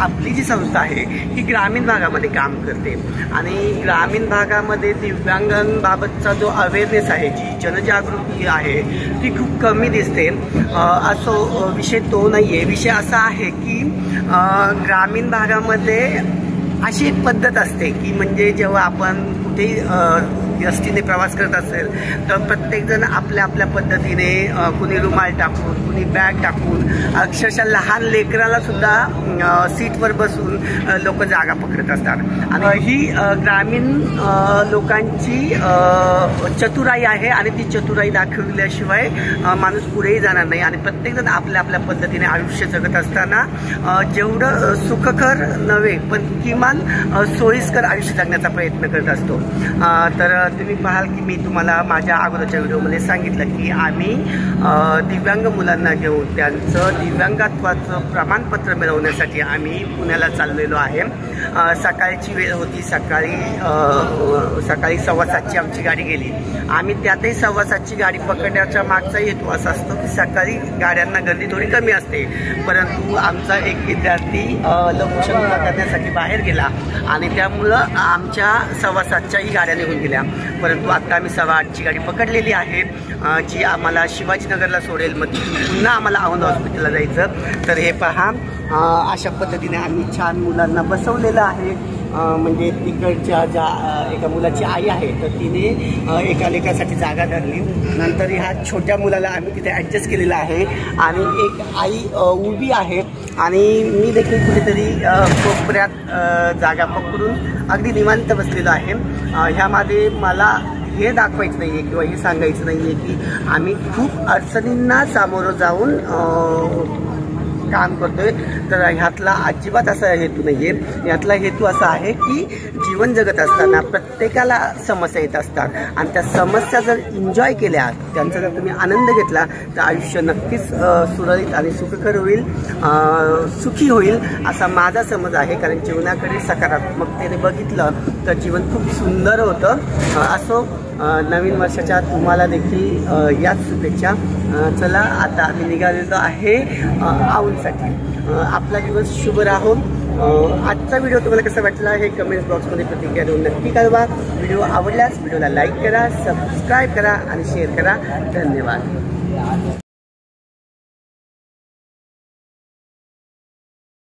आपली जी संस्था आहे ही ग्रामीण भागामध्ये काम करते आणि ग्रामीण भागामध्ये दिव्यांगांबाबतचा जो अवेअरनेस आहे, जी जनजागृती आहे ती खूप कमी दिसते। असो विषय तो नाही आहे, विषय असा आहे की ग्रामीण भागामध्ये अशी एक पद्धत असते की म्हणजे जेव्हा आपण कुठेही एसटीने प्रवास करत असेल तर प्रत्येकजण आपल्या आपल्या पद्धतीने कुणी रुमाल टाकून, कुणी बॅग टाकून, अक्षरशः लहान लेकराला सुद्धा सीटवर बसून लोक जागा पकडत असतात आणि ही ग्रामीण लोकांची चतुराई आहे आणि ती चतुराई दाखवल्याशिवाय माणूस पुढेही जाणार नाही आणि प्रत्येकजण आपल्या आपल्या पद्धतीने आयुष्य जगत असताना जेवढं सुखकर नव्हे पण किमान सोयीस्कर आयुष्य जगण्याचा प्रयत्न करत असतो। तर तुम्ही पाहाल की मी तुम्हाला माझ्या अगोदरच्या व्हिडिओमध्ये सांगितलं की आम्ही दिव्यांग मुलांना घेऊन त्यांचं दिव्यांगत्वाचं प्रमाणपत्र मिळवण्यासाठी आम्ही पुण्याला चाललेलो आहे। सकाळची वेळ होती, सकाळी 7:15 आमची गाडी गेली। आम्ही त्यातही 7:15 गाडी पकडण्याच्या मागचा हेतू असा असतो की सकाळी गाड्यांना गर्दी थोडी कमी असते, परंतु आमचा एक विद्यार्थी लघुशंका करण्यासाठी बाहेर गेला आणि त्यामुळं आमच्या 7:15 गाड्या निघून गेल्या। परंतु आता आम्ही 8:15 गाडी पकडलेली आहे जी आम्हाला शिवाजीनगरला सोडेल, मग पुन्हा आम्हाला औंध हॉस्पिटलला जायचं। तर हे पहा, अशा पद्धतीने आम्ही छान मुलांना बसवलेलं आहे। म्हणजे तिकडच्या ज्या एका मुलाची आई आहे तर तिने एका लेकरासाठी जागा धरली, नंतर ह्या छोट्या मुलाला आम्ही तिथे ॲडजस्ट केलेलं आहे आणि एक आई उभी आहे आणि मी देखील कुठेतरी कोपऱ्यात जागा पकडून अगदी निवांत बसलेलो आहे। ह्यामध्ये मला हे दाखवायचं नाही आहे किंवा हे सांगायचं नाही आहे की आम्ही खूप अडचणींना सामोरं जाऊन काम करतोय, तर ह्यातला अजिबात असा हेतू नाही आहे। यातला हेतू असा आहे की जीवन जगत असताना प्रत्येकाला समस्या येत असतात आणि त्या समस्या जर एन्जॉय केल्या, त्यांचा जर तुम्ही आनंद घेतला तर आयुष्य नक्कीच सुरळीत आणि सुखकर होईल, सुखी होईल असा माझा समज आहे। कारण जीवनाकडे सकारात्मकतेने बघितलं तर जीवन खूप सुंदर होतं। असो, नवीन वर्षाच्या तुम्हाला देखील याच शुभेच्छा। चला आता आम्ही निघालेलो आहे औंधसाठी। आपला दिवस शुभ राहो। आजचा व्हिडिओ तुम्हाला कसा वाटला हे कमेंट बॉक्समध्ये प्रतिक्रिया देऊन नक्की कळवा। व्हिडिओ आवडल्यास व्हिडिओला लाईक करा, सबस्क्राईब करा आणि शेअर करा। धन्यवाद।